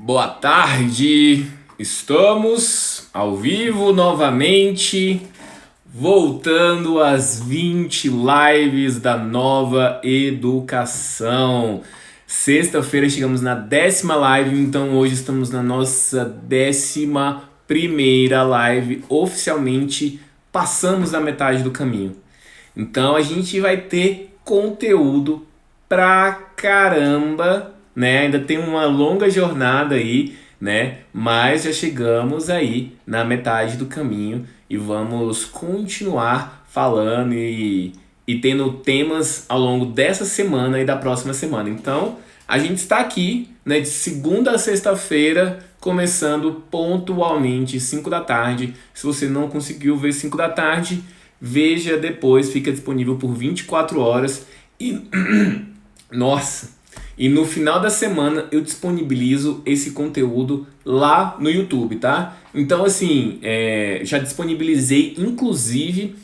Boa tarde, estamos ao vivo novamente, voltando às 20 lives da Nova Educação. Sexta-feira chegamos na 10ª live, então hoje estamos na nossa 11ª live. Oficialmente passamos da metade do caminho. Então a gente vai ter conteúdo pra caramba, né? Ainda tem uma longa jornada aí, né? Mas já chegamos aí na metade do caminho e vamos continuar falando e tendo temas ao longo dessa semana e da próxima semana. Então, a gente está aqui, né, de segunda a sexta-feira, começando pontualmente 5 da tarde. Se você não conseguiu ver 5 da tarde, veja depois, fica disponível por 24 horas e nossa, e no final da semana eu disponibilizo esse conteúdo lá no YouTube, tá? Então assim, já disponibilizei inclusive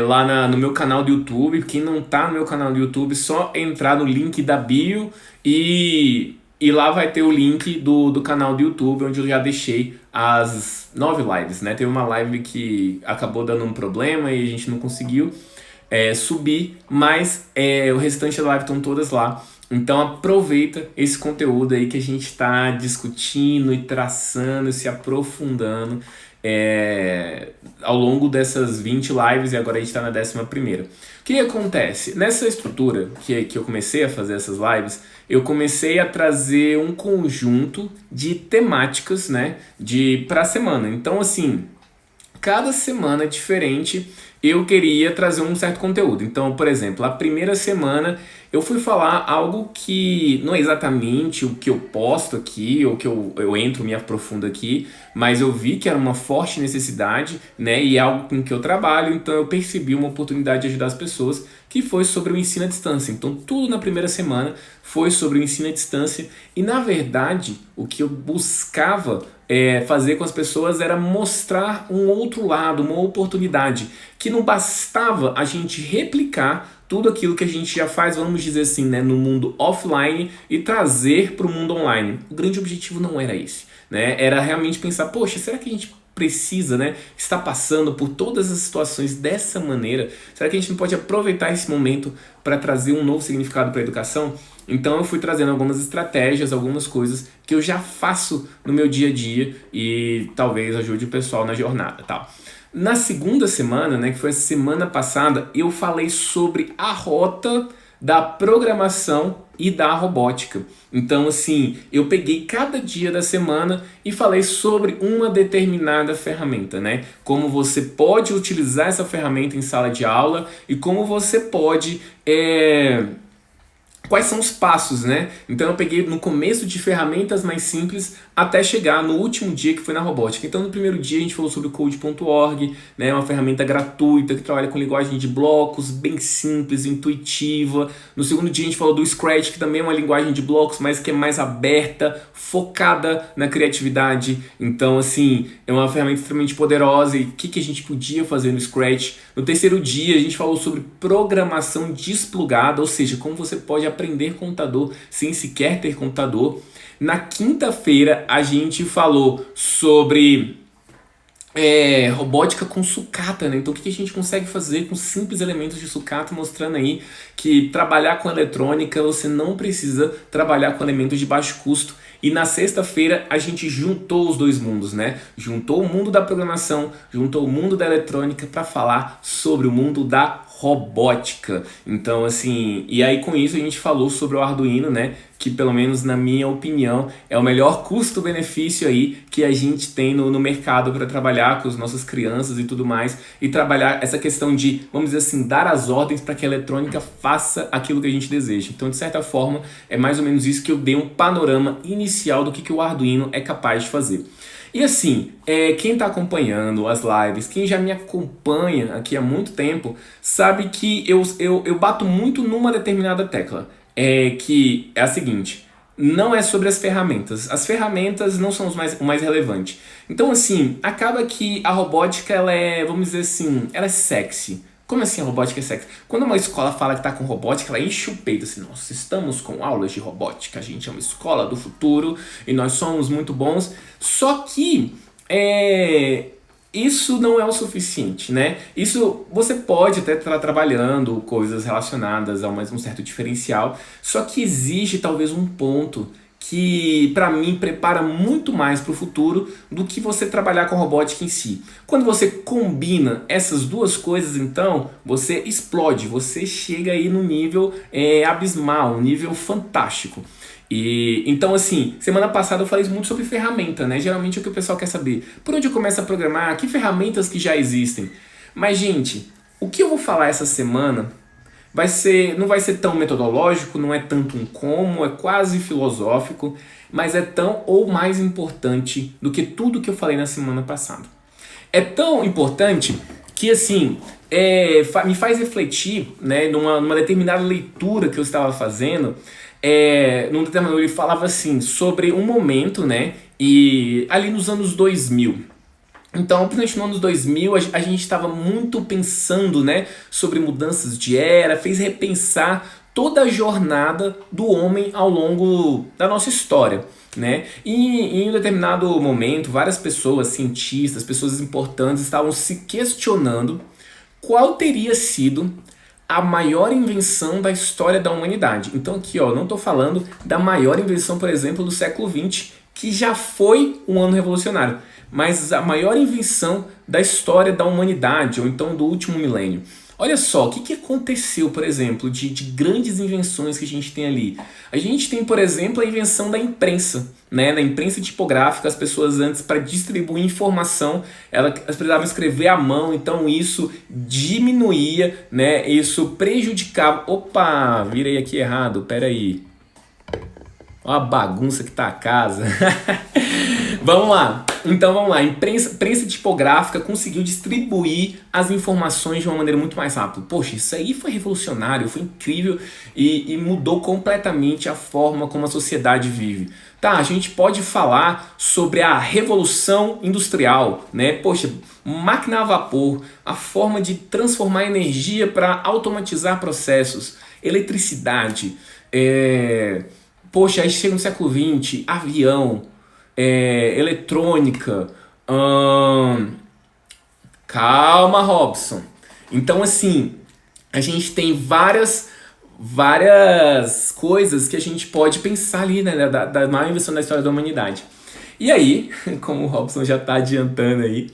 lá no meu canal do YouTube. Quem não tá no meu canal do YouTube, só entrar no link da bio e lá vai ter o link do canal do YouTube, onde eu já deixei as 9 lives, né? Teve uma live que acabou dando um problema e a gente não conseguiu subir, mas o restante da live estão todas lá. Então aproveita esse conteúdo aí que a gente está discutindo e traçando, se aprofundando ao longo dessas 20 lives, e agora a gente está na 11ª. O que acontece? Nessa estrutura que eu comecei a fazer essas lives, eu comecei a trazer um conjunto de temáticas, né, para a semana. Então assim, cada semana diferente eu queria trazer um certo conteúdo. Então, por exemplo, a primeira semana eu fui falar algo que não é exatamente o que eu posto aqui, ou que eu entro, me aprofundo aqui, mas eu vi que era uma forte necessidade, né, e é algo com que eu trabalho, então eu percebi uma oportunidade de ajudar as pessoas, que foi sobre o ensino à distância. Então tudo na primeira semana foi sobre o ensino à distância, e na verdade o que eu buscava fazer com as pessoas era mostrar um outro lado, uma oportunidade, que não bastava a gente replicar tudo aquilo que a gente já faz, vamos dizer assim, né, no mundo offline e trazer para o mundo online. O grande objetivo não era esse, né? Era realmente pensar, poxa, será que a gente precisa, né, estar passando por todas as situações dessa maneira? Será que a gente não pode aproveitar esse momento para trazer um novo significado para a educação? Então eu fui trazendo algumas estratégias, algumas coisas que eu já faço no meu dia a dia e talvez ajude o pessoal na jornada, tal. Na segunda semana, né, que foi a semana passada, eu falei sobre a rota da programação e da robótica. Então, assim, eu peguei cada dia da semana e falei sobre uma determinada ferramenta, né? Como você pode utilizar essa ferramenta em sala de aula e como você pode quais são os passos, né? Então eu peguei no começo de ferramentas mais simples até chegar no último dia, que foi na robótica. Então no primeiro dia a gente falou sobre o Code.org, né? Uma ferramenta gratuita que trabalha com linguagem de blocos, bem simples, intuitiva. No segundo dia a gente falou do Scratch, que também é uma linguagem de blocos, mas que é mais aberta, focada na criatividade. Então assim, é uma ferramenta extremamente poderosa. E o que a gente podia fazer no Scratch? No terceiro dia a gente falou sobre programação desplugada, ou seja, como você pode aprender computador sem sequer ter computador. Na quinta-feira a gente falou sobre robótica com sucata, né? Então o que a gente consegue fazer com simples elementos de sucata, mostrando aí que trabalhar com eletrônica você não precisa trabalhar com elementos de baixo custo. E na sexta-feira a gente juntou os dois mundos, né? Juntou o mundo da programação, juntou o mundo da eletrônica para falar sobre o mundo da robótica. Então assim, e aí com isso a gente falou sobre o Arduino, né? Que pelo menos na minha opinião é o melhor custo-benefício aí que a gente tem no mercado para trabalhar com as nossas crianças e tudo mais, e trabalhar essa questão de, vamos dizer assim, dar as ordens para que a eletrônica faça aquilo que a gente deseja. Então de certa forma é mais ou menos isso que eu dei um panorama inicial do que o Arduino é capaz de fazer. E assim, quem está acompanhando as lives, quem já me acompanha aqui há muito tempo, sabe que eu bato muito numa determinada tecla, que é a seguinte: não é sobre as ferramentas. As ferramentas não são o mais relevante. Então assim, acaba que a robótica, ela é, vamos dizer assim, ela é sexy. Como assim a robótica é sexy? Quando uma escola fala que tá com robótica, ela enche o peito assim, nós estamos com aulas de robótica, a gente é uma escola do futuro e nós somos muito bons. Só que isso não é o suficiente, né? Isso você pode até estar trabalhando coisas relacionadas a um certo diferencial, só que exige talvez um ponto que para mim prepara muito mais para o futuro do que você trabalhar com robótica em si. Quando você combina essas duas coisas, então você explode, você chega aí no nível abismal, um nível fantástico. E então assim, semana passada eu falei muito sobre ferramenta, né? Geralmente é o que o pessoal quer saber. Por onde eu começo a programar? Que ferramentas que já existem? Mas gente, o que eu vou falar essa semana não vai ser tão metodológico, não é tanto um como, é quase filosófico, mas é tão ou mais importante do que tudo que eu falei na semana passada. É tão importante que assim me faz refletir, né, numa determinada leitura que eu estava fazendo. Num determinado ele falava assim sobre um momento, né, e ali nos anos 2000. Então, principalmente no anos 2000, a gente estava muito pensando, né, sobre mudanças de era, fez repensar toda a jornada do homem ao longo da nossa história, né? E em um determinado momento, várias pessoas, cientistas, pessoas importantes estavam se questionando qual teria sido a maior invenção da história da humanidade. Então aqui, ó, não estou falando da maior invenção, por exemplo, do século XX, que já foi um ano revolucionário, mas a maior invenção da história da humanidade, ou então do último milênio. Olha só, o que aconteceu, por exemplo, de grandes invenções que a gente tem ali? A gente tem, por exemplo, a invenção da imprensa, né? Na imprensa tipográfica, as pessoas antes, para distribuir informação, elas precisavam escrever à mão, então isso diminuía, né? Isso prejudicava... Opa, virei aqui errado, peraí. Olha a bagunça que tá a casa. Vamos lá. Então vamos lá. A imprensa tipográfica conseguiu distribuir as informações de uma maneira muito mais rápida. Poxa, isso aí foi revolucionário, foi incrível e mudou completamente a forma como a sociedade vive. Tá, a gente pode falar sobre a revolução industrial, né? Poxa, máquina a vapor, a forma de transformar energia para automatizar processos, eletricidade, Poxa, aí chega no século XX, avião, eletrônica. Calma, Robson. Então, assim, a gente tem várias coisas que a gente pode pensar ali, né, da maior invenção da história da humanidade. E aí, como o Robson já está adiantando aí,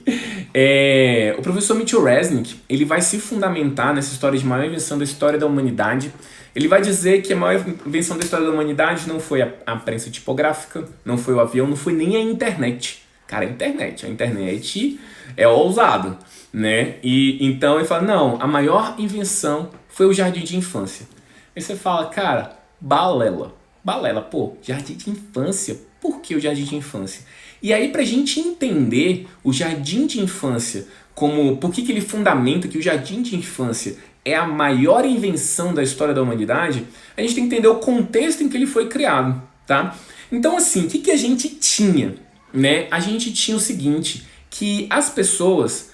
o professor Mitchell Resnick, ele vai se fundamentar nessa história de maior invenção da história da humanidade. Ele vai dizer que a maior invenção da história da humanidade não foi a prensa tipográfica, não foi o avião, não foi nem a internet. Cara, a internet é ousado, né? E então ele fala, não, a maior invenção foi o jardim de infância. Aí você fala, cara, balela, pô, jardim de infância, por que o jardim de infância? E aí pra gente entender o jardim de infância, por que ele fundamenta que o jardim de infância é a maior invenção da história da humanidade, a gente tem que entender o contexto em que ele foi criado, tá? Então assim, o que a gente tinha, né? A gente tinha o seguinte, que as pessoas,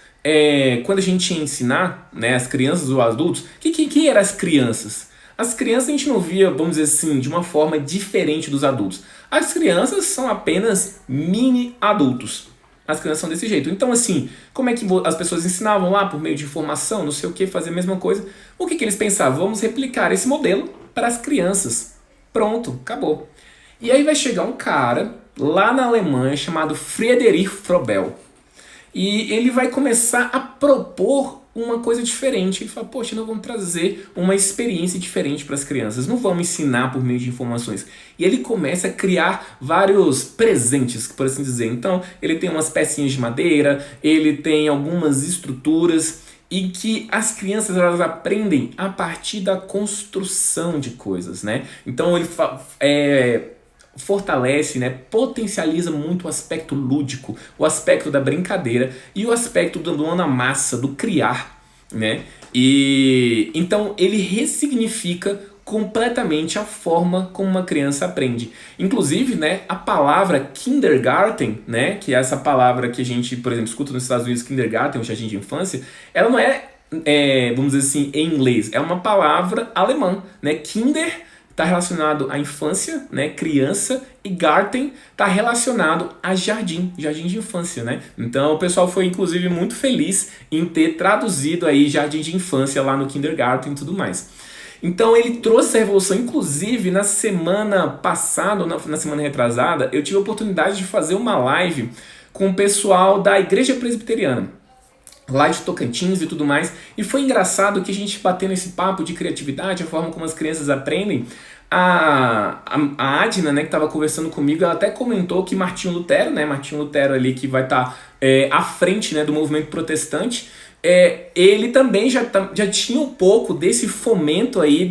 quando a gente ia ensinar, né, as crianças ou adultos, o que eram as crianças? As crianças a gente não via, vamos dizer assim, de uma forma diferente dos adultos. As crianças são apenas mini adultos. As crianças são desse jeito. Então, assim, como é que as pessoas ensinavam lá por meio de informação, não sei o que, fazer a mesma coisa? O que eles pensavam? Vamos replicar esse modelo para as crianças. Pronto, acabou. E aí vai chegar um cara lá na Alemanha chamado Friedrich Frobel. E ele vai começar a propor uma coisa diferente. Ele fala, poxa, nós vamos trazer uma experiência diferente para as crianças. Não vamos ensinar por meio de informações. E ele começa a criar vários presentes, por assim dizer. Então, ele tem umas pecinhas de madeira, ele tem algumas estruturas e que as crianças elas aprendem a partir da construção de coisas, né? Então, ele fortalece, né, potencializa muito o aspecto lúdico, o aspecto da brincadeira e o aspecto do mão na massa, do criar, né? E então ele ressignifica completamente a forma como uma criança aprende. Inclusive, né, a palavra kindergarten, né, que é essa palavra que a gente, por exemplo, escuta nos Estados Unidos, kindergarten, o jardim de infância, ela não é vamos dizer assim, em inglês, é uma palavra alemã, né? Kinder está relacionado à infância, né? Criança, e Garten está relacionado a jardim de infância, né? Então o pessoal foi inclusive muito feliz em ter traduzido aí jardim de infância lá no kindergarten e tudo mais. Então ele trouxe a revolução, inclusive na semana passada, na semana retrasada, eu tive a oportunidade de fazer uma live com o pessoal da Igreja Presbiteriana, lá de Tocantins e tudo mais, e foi engraçado que a gente batendo esse papo de criatividade, a forma como as crianças aprendem. A Adna, né, que estava conversando comigo, ela até comentou que Martinho Lutero, né, Martinho Lutero ali que vai estar à frente, né, do movimento protestante, ele também já tinha um pouco desse fomento aí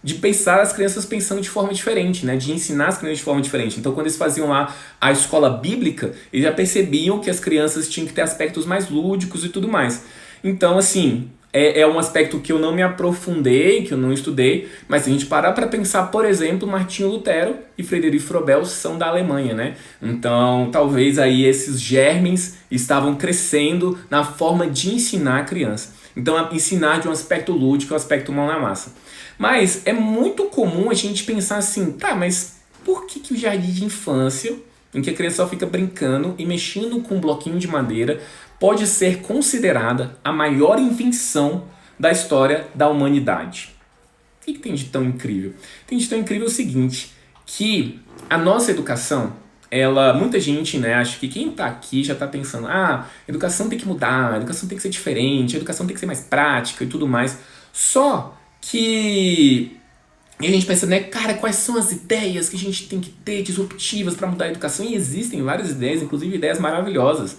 de pensar as crianças pensando de forma diferente, né? De ensinar as crianças de forma diferente. Então, quando eles faziam lá a escola bíblica, eles já percebiam que as crianças tinham que ter aspectos mais lúdicos e tudo mais. Então, assim, é um aspecto que eu não me aprofundei, que eu não estudei, mas se a gente parar para pensar, por exemplo, Martinho Lutero e Frederic Froebel são da Alemanha, né? Então, talvez aí esses germes estavam crescendo na forma de ensinar a criança. Então, ensinar de um aspecto lúdico, um aspecto mão na massa. Mas é muito comum a gente pensar assim, tá, mas por que o jardim de infância, em que a criança só fica brincando e mexendo com um bloquinho de madeira, pode ser considerada a maior invenção da história da humanidade? O que tem de tão incrível? Tem de tão incrível o seguinte, que a nossa educação, muita gente, né, acha que quem está aqui já está pensando, a educação tem que mudar, a educação tem que ser diferente, a educação tem que ser mais prática e tudo mais. Só que a gente pensa, né, cara, quais são as ideias que a gente tem que ter disruptivas para mudar a educação? E existem várias ideias, inclusive ideias maravilhosas.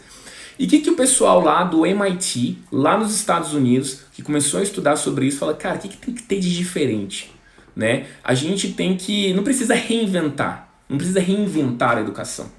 E o que o pessoal lá do MIT, lá nos Estados Unidos, que começou a estudar sobre isso, fala, cara, o que tem que ter de diferente? Né? A gente tem que, não precisa reinventar a educação.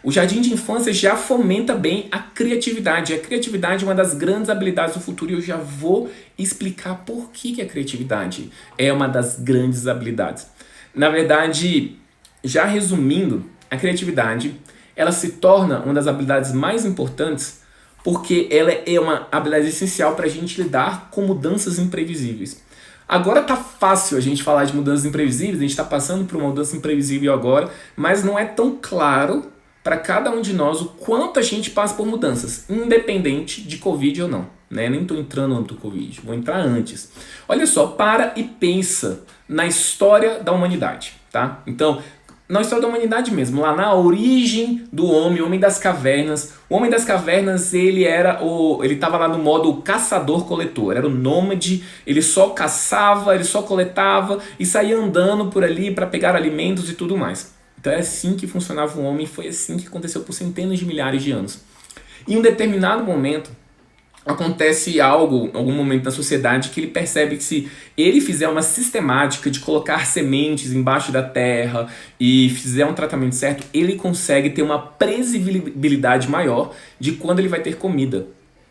O jardim de infância já fomenta bem a criatividade. A criatividade é uma das grandes habilidades do futuro e eu já vou explicar por que a criatividade é uma das grandes habilidades. Na verdade, já resumindo, a criatividade ela se torna uma das habilidades mais importantes porque ela é uma habilidade essencial para a gente lidar com mudanças imprevisíveis. Agora tá fácil a gente falar de mudanças imprevisíveis, a gente está passando por uma mudança imprevisível agora, mas não é tão claro para cada um de nós o quanto a gente passa por mudanças, independente de Covid ou não. Né? Nem estou entrando no âmbito do Covid, vou entrar antes. Olha só, para e pensa na história da humanidade. Tá? Então, na história da humanidade mesmo, lá na origem do homem, o homem das cavernas. O homem das cavernas, ele estava lá no modo caçador-coletor, era o nômade, ele só caçava, ele só coletava e saía andando por ali para pegar alimentos e tudo mais. Então é assim que funcionava o homem, foi assim que aconteceu por centenas de milhares de anos. Em um determinado momento, acontece algum momento na sociedade que ele percebe que se ele fizer uma sistemática de colocar sementes embaixo da terra e fizer um tratamento certo, ele consegue ter uma previsibilidade maior de quando ele vai ter comida,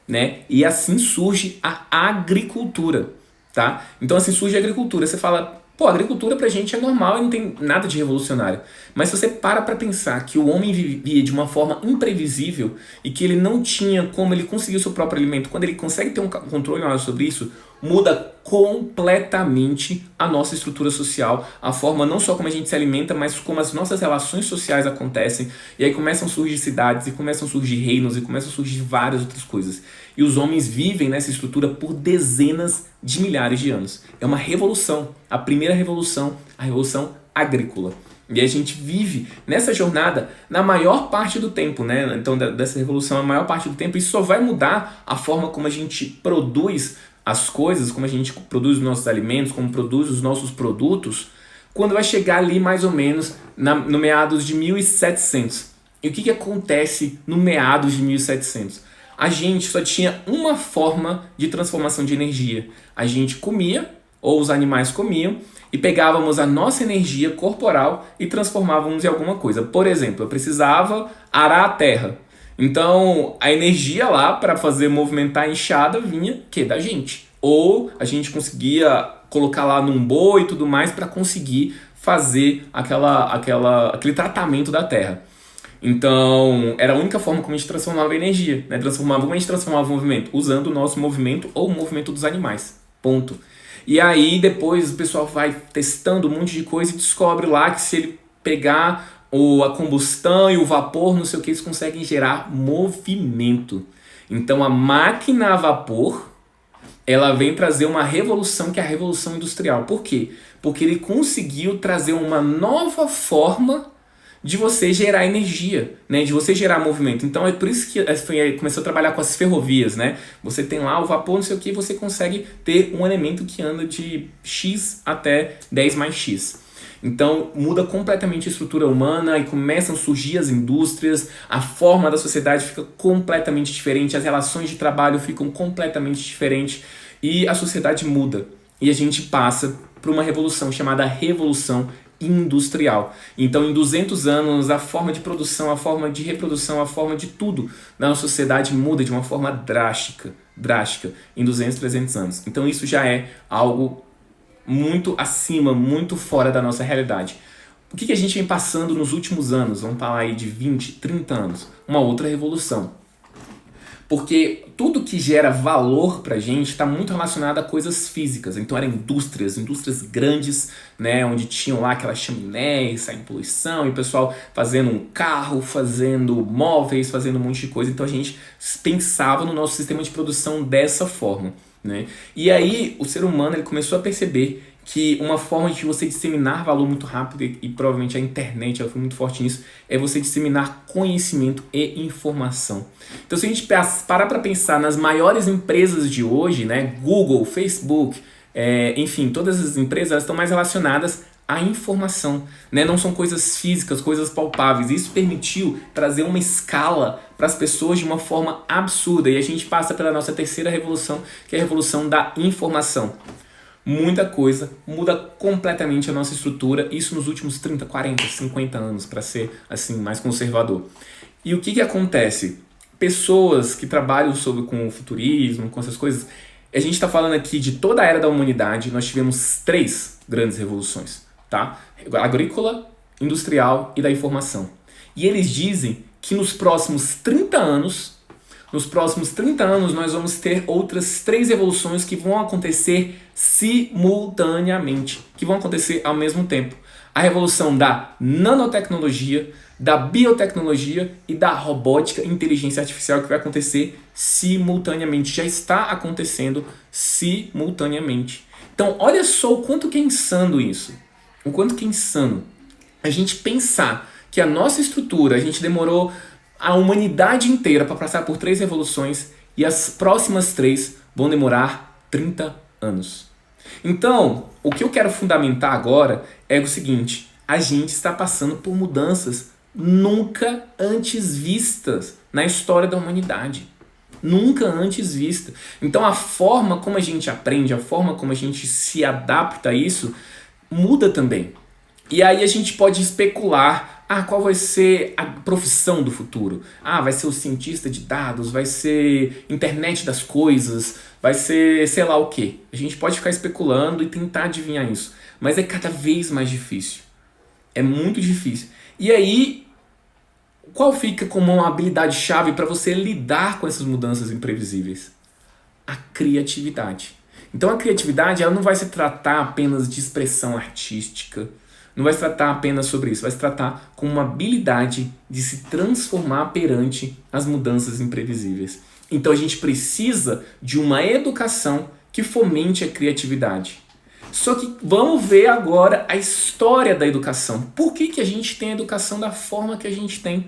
né? E assim surge a agricultura, tá? Então assim surge a agricultura. Você fala, pô, a agricultura pra gente é normal e não tem nada de revolucionário. Mas se você para pra pensar que o homem vivia de uma forma imprevisível e que ele não tinha como ele conseguir o seu próprio alimento, quando ele consegue ter um controle maior sobre isso, muda completamente a nossa estrutura social, a forma não só como a gente se alimenta, mas como as nossas relações sociais acontecem. E aí começam a surgir cidades, e começam a surgir reinos, e começam a surgir várias outras coisas. E os homens vivem nessa estrutura por dezenas de milhares de anos. É uma revolução, a primeira revolução, a revolução agrícola. E a gente vive nessa jornada na maior parte do tempo, né? Então, dessa revolução, a maior parte do tempo, isso só vai mudar a forma como a gente produz as coisas, como a gente produz os nossos alimentos, como produz os nossos produtos, quando vai chegar ali mais ou menos no meados de 1700. E o que acontece no meados de 1700? A gente só tinha uma forma de transformação de energia. A gente comia, ou os animais comiam, e pegávamos a nossa energia corporal e transformávamos em alguma coisa. Por exemplo, eu precisava arar a terra. Então, a energia lá para fazer movimentar a enxada vinha da gente. Ou a gente conseguia colocar lá num boi e tudo mais para conseguir fazer aquele tratamento da terra. Então, era a única forma como a gente transformava energia, né? Como a gente transformava o movimento? Usando o nosso movimento ou o movimento dos animais. Ponto. E aí, depois, o pessoal vai testando um monte de coisa e descobre lá que se ele pegar a combustão e o vapor, não sei o que, eles conseguem gerar movimento. Então, a máquina a vapor, ela vem trazer uma revolução que é a Revolução Industrial. Por quê? Porque ele conseguiu trazer uma nova forma de você gerar energia, né? De você gerar movimento. Então é por isso que começou a trabalhar com as ferrovias, né? Você tem lá o vapor, não sei o que, você consegue ter um elemento que anda de X até 10 mais X. Então muda completamente a estrutura humana e começam a surgir as indústrias, a forma da sociedade fica completamente diferente, as relações de trabalho ficam completamente diferentes e a sociedade muda. E a gente passa por uma revolução chamada Revolução Industrial. Então, em 200 anos, a forma de produção, a forma de reprodução, a forma de tudo na nossa sociedade muda de uma forma drástica em 200, 300 anos. Então, isso já é algo muito acima, muito fora da nossa realidade. O que a gente vem passando nos últimos anos? Vamos falar aí de 20, 30 anos. Uma outra revolução. Porque tudo que gera valor pra gente está muito relacionado a coisas físicas. Então eram indústrias grandes, né, onde tinham lá aquelas chaminés, saindo poluição, e o pessoal fazendo um carro, fazendo móveis, fazendo um monte de coisa. Então a gente pensava no nosso sistema de produção dessa forma, né? E aí o ser humano ele começou a perceber que uma forma de você disseminar valor muito rápido, e provavelmente a internet ela foi muito forte nisso, é você disseminar conhecimento e informação. Então se a gente parar para pensar nas maiores empresas de hoje, né, Google, Facebook, enfim, todas as empresas elas estão mais relacionadas à informação, né? Não são coisas físicas, coisas palpáveis. Isso permitiu trazer uma escala para as pessoas de uma forma absurda. E a gente passa pela nossa terceira revolução, que é a revolução da informação. Muita coisa, muda completamente a nossa estrutura, isso nos últimos 30, 40, 50 anos, para ser assim mais conservador. E o que acontece? Pessoas que trabalham com o futurismo, com essas coisas, a gente está falando aqui de toda a era da humanidade, nós tivemos 3 grandes revoluções, tá? Agrícola, industrial e da informação. E eles dizem que nos próximos 30 anos nós vamos ter outras 3 revoluções que vão acontecer simultaneamente, que vão acontecer ao mesmo tempo. A revolução da nanotecnologia, da biotecnologia e da robótica e inteligência artificial, que vai acontecer simultaneamente. Já está acontecendo simultaneamente. Então, olha só o quanto que é insano isso. O quanto que é insano. A gente pensar que a nossa estrutura, a gente demorou a humanidade inteira para passar por 3 revoluções e as próximas 3 vão demorar 30 anos. Então, o que eu quero fundamentar agora é o seguinte: a gente está passando por mudanças nunca antes vistas na história da humanidade. Nunca antes vista. Então, a forma como a gente aprende, a forma como a gente se adapta a isso, muda também. E aí a gente pode especular. Qual vai ser a profissão do futuro? Vai ser o cientista de dados, vai ser internet das coisas, vai ser sei lá o quê. A gente pode ficar especulando e tentar adivinhar isso. Mas é cada vez mais difícil. É muito difícil. E aí, qual fica como uma habilidade-chave para você lidar com essas mudanças imprevisíveis? A criatividade. Então a criatividade ela não vai se tratar apenas de expressão artística, não vai se tratar apenas sobre isso, vai se tratar com uma habilidade de se transformar perante as mudanças imprevisíveis. Então a gente precisa de uma educação que fomente a criatividade. Só que vamos ver agora a história da educação. Por que a gente tem a educação da forma que a gente tem?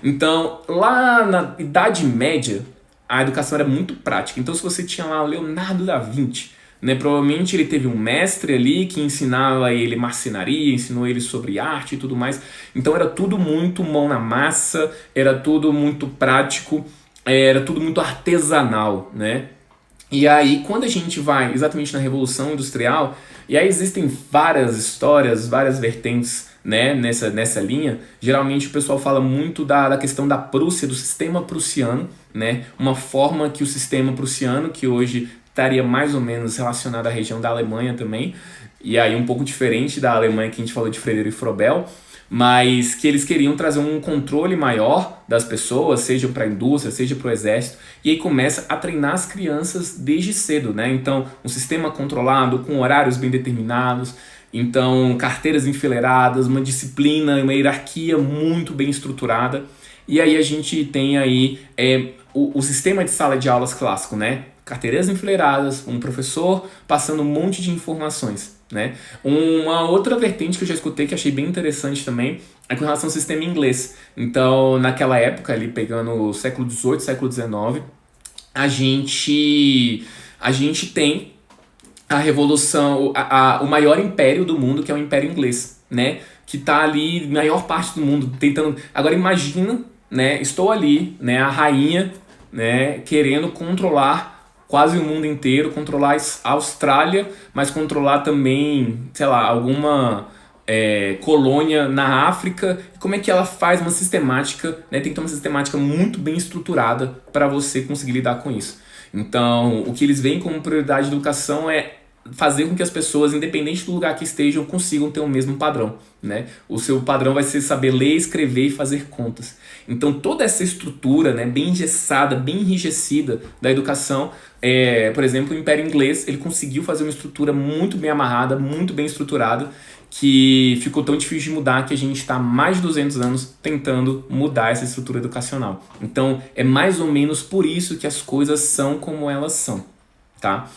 Então, lá na Idade Média, a educação era muito prática. Então se você tinha lá o Leonardo da Vinci, né, provavelmente ele teve um mestre ali que ensinava ele marcenaria, ensinou ele sobre arte e tudo mais. Então era tudo muito mão na massa, era tudo muito prático, era tudo muito artesanal, né? E aí quando a gente vai exatamente na Revolução Industrial, e aí existem várias histórias, várias vertentes, né, nessa linha. Geralmente o pessoal fala muito da questão da Prússia, do sistema prussiano, né? Uma forma que o sistema prussiano, que hoje estaria mais ou menos relacionado à região da Alemanha também, e aí um pouco diferente da Alemanha que a gente falou de Frederic Froebel, mas que eles queriam trazer um controle maior das pessoas, seja para a indústria, seja para o exército, e aí começa a treinar as crianças desde cedo, né? Então, um sistema controlado, com horários bem determinados, então carteiras enfileiradas, uma disciplina, uma hierarquia muito bem estruturada, e aí a gente tem aí o sistema de sala de aulas clássico, né? Carteiras enfileiradas, um professor passando um monte de informações, né? Uma outra vertente que eu já escutei que achei bem interessante também é com relação ao sistema inglês. Então, naquela época, ali pegando o século XVIII, século XIX, a gente tem a revolução, o maior império do mundo, que é o Império Inglês, né? Que tá ali, maior parte do mundo, tentando... Agora imagina, né? Estou ali, né? A rainha, né? Querendo controlar quase o mundo inteiro, controlar a Austrália, mas controlar também, sei lá, alguma colônia na África. Como é que ela faz uma sistemática, né? Tem que ter uma sistemática muito bem estruturada para você conseguir lidar com isso. Então, o que eles veem como prioridade da educação é fazer com que as pessoas, independente do lugar que estejam, consigam ter o mesmo padrão, né? O seu padrão vai ser saber ler, escrever e fazer contas. Então toda essa estrutura, né, bem engessada, bem enrijecida da educação, por exemplo, o Império Inglês, ele conseguiu fazer uma estrutura muito bem amarrada, muito bem estruturada, que ficou tão difícil de mudar que a gente está há mais de 200 anos tentando mudar essa estrutura educacional. Então é mais ou menos por isso que as coisas são como elas são, tá?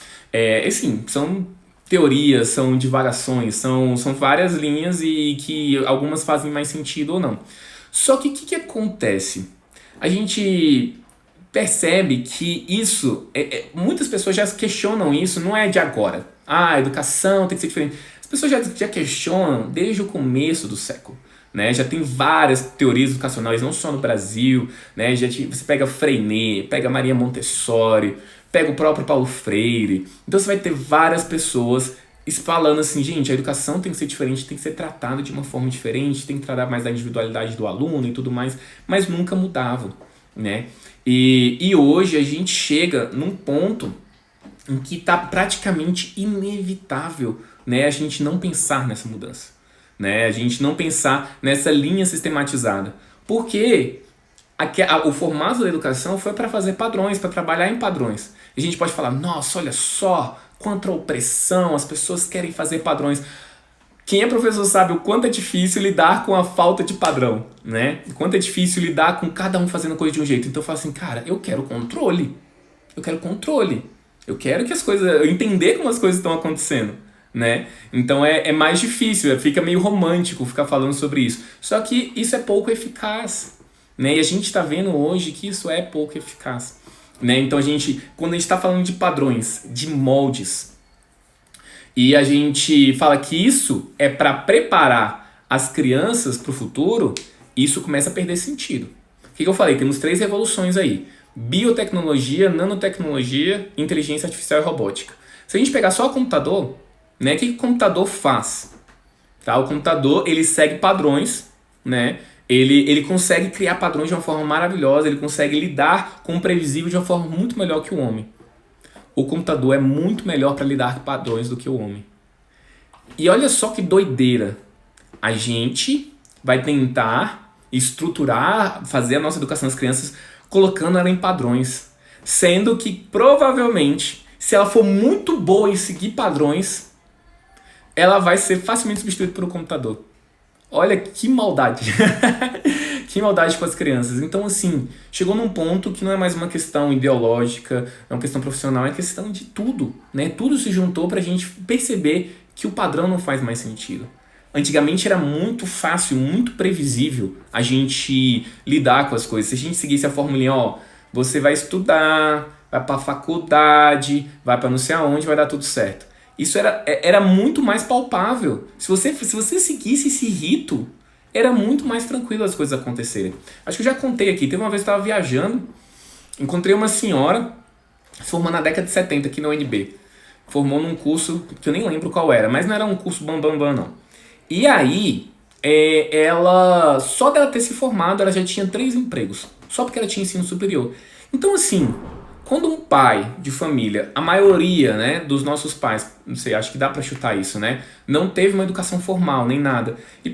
Assim, são teorias, são divagações, são várias linhas e que algumas fazem mais sentido ou não. Só que o que acontece? A gente percebe que isso, muitas pessoas já questionam isso, não é de agora. A educação tem que ser diferente. As pessoas já questionam desde o começo do século. Né? Já tem várias teorias educacionais, não só no Brasil. Né? Você pega Freinet, pega Maria Montessori, pega o próprio Paulo Freire. Então você vai ter várias pessoas falando assim, gente, a educação tem que ser diferente, tem que ser tratada de uma forma diferente, tem que tratar mais da individualidade do aluno e tudo mais, mas nunca mudava, né? E hoje a gente chega num ponto em que está praticamente inevitável, né, a gente não pensar nessa mudança, né? A gente não pensar nessa linha sistematizada. Porque o formato da educação foi para fazer padrões, para trabalhar em padrões. E a gente pode falar, nossa, olha só, quanta opressão, as pessoas querem fazer padrões. Quem é professor sabe o quanto é difícil lidar com a falta de padrão, né? O quanto é difícil lidar com cada um fazendo coisa de um jeito. Então eu falo assim, cara, eu quero controle. Eu quero controle. Eu quero que as coisas... Eu entender como as coisas estão acontecendo, né? Então é mais difícil, fica meio romântico ficar falando sobre isso. Só que isso é pouco eficaz, né? E a gente está vendo hoje que isso é pouco eficaz, né? Então quando a gente está falando de padrões, de moldes, e a gente fala que isso é para preparar as crianças para o futuro, isso começa a perder sentido. O que eu falei? Temos 3 revoluções aí: biotecnologia, nanotecnologia, inteligência artificial e robótica. Se a gente pegar só o computador, né, o que o computador faz? Tá? O computador, ele segue padrões, né? Ele consegue criar padrões de uma forma maravilhosa, ele consegue lidar com o previsível de uma forma muito melhor que o homem. O computador é muito melhor para lidar com padrões do que o homem. E olha só que doideira. A gente vai tentar estruturar, fazer a nossa educação das crianças colocando ela em padrões. Sendo que, provavelmente, se ela for muito boa em seguir padrões, ela vai ser facilmente substituída por um computador. Olha que maldade. Que maldade com as crianças. Então, assim, chegou num ponto que não é mais uma questão ideológica, é uma questão profissional, é questão de tudo, né? Tudo se juntou pra gente perceber que o padrão não faz mais sentido. Antigamente era muito fácil, muito previsível a gente lidar com as coisas. Se a gente seguisse a formulinha, ó, você vai estudar, vai pra faculdade, vai pra não sei aonde, vai dar tudo certo. Isso era muito mais palpável. Se você seguisse esse rito, era muito mais tranquilo as coisas acontecerem. Acho que eu já contei aqui. Teve uma vez que eu estava viajando, encontrei uma senhora, se formou na década de 70 aqui na UNB. Formou num curso que eu nem lembro qual era, mas não era um curso bam, não. E aí, ela, só dela ter se formado, ela já tinha 3 empregos. Só porque ela tinha ensino superior. Então, assim, quando um pai de família, a maioria, né, dos nossos pais, não sei, acho que dá pra chutar isso, né, não teve uma educação formal, nem nada, e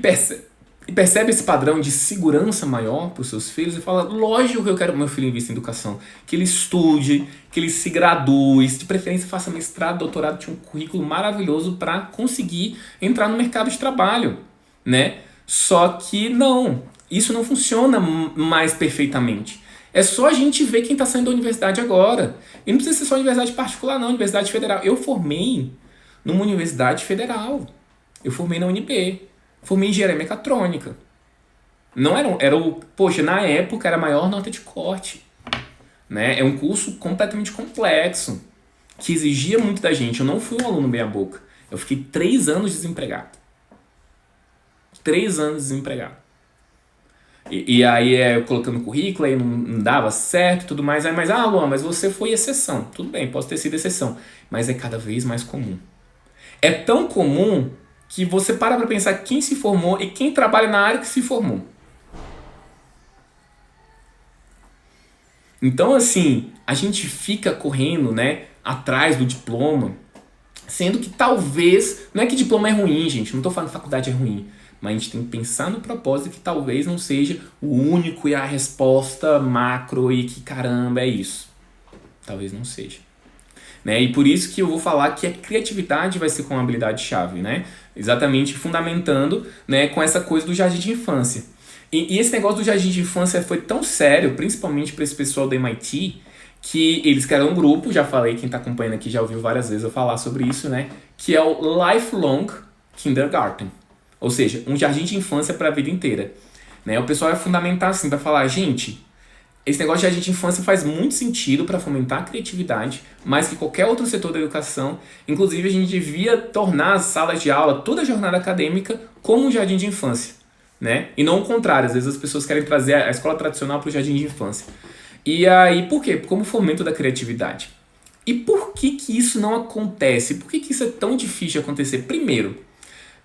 e percebe esse padrão de segurança maior para os seus filhos e fala, lógico que eu quero que meu filho invista em educação, que ele estude, que ele se gradue, de preferência faça mestrado, doutorado, tinha um currículo maravilhoso para conseguir entrar no mercado de trabalho, né? Só que não, isso não funciona mais perfeitamente. É só a gente ver quem está saindo da universidade agora. E não precisa ser só universidade particular, não, universidade federal. Eu formei numa universidade federal. Eu formei na UNB. Formei em engenharia mecatrônica. Não poxa, na época era a maior nota de corte. Né? É um curso completamente complexo, que exigia muito da gente. Eu não fui um aluno meia boca. Eu fiquei 3 anos desempregado. 3 anos desempregado. E aí eu colocando currículo, aí não dava certo e tudo mais. Aí, Luan, mas você foi exceção. Tudo bem, posso ter sido exceção. Mas é cada vez mais comum. É tão comum que você para pra pensar quem se formou e quem trabalha na área que se formou. Então, assim, a gente fica correndo, né, atrás do diploma, sendo que talvez... Não é que diploma é ruim, gente. Não tô falando que faculdade é ruim. Mas a gente tem que pensar no propósito que talvez não seja o único e a resposta macro e que caramba é isso. Talvez não seja. Né? E por isso que eu vou falar que a criatividade vai ser com uma habilidade-chave, né? Exatamente fundamentando, né, com essa coisa do jardim de infância. E esse negócio do jardim de infância foi tão sério, principalmente para esse pessoal do MIT, que eles criaram um grupo, já falei, quem está acompanhando aqui já ouviu várias vezes eu falar sobre isso, né? Que é o Lifelong Kindergarten. Ou seja, um jardim de infância para a vida inteira. Né? O pessoal vai fundamentar assim, para falar, gente, esse negócio de jardim de infância faz muito sentido para fomentar a criatividade, mais que qualquer outro setor da educação. Inclusive, a gente devia tornar as salas de aula, toda a jornada acadêmica, como um jardim de infância. Né? E não o contrário, às vezes as pessoas querem trazer a escola tradicional para o jardim de infância. E aí, por quê? Como fomento da criatividade. E por que isso não acontece? Por que isso é tão difícil de acontecer? Primeiro,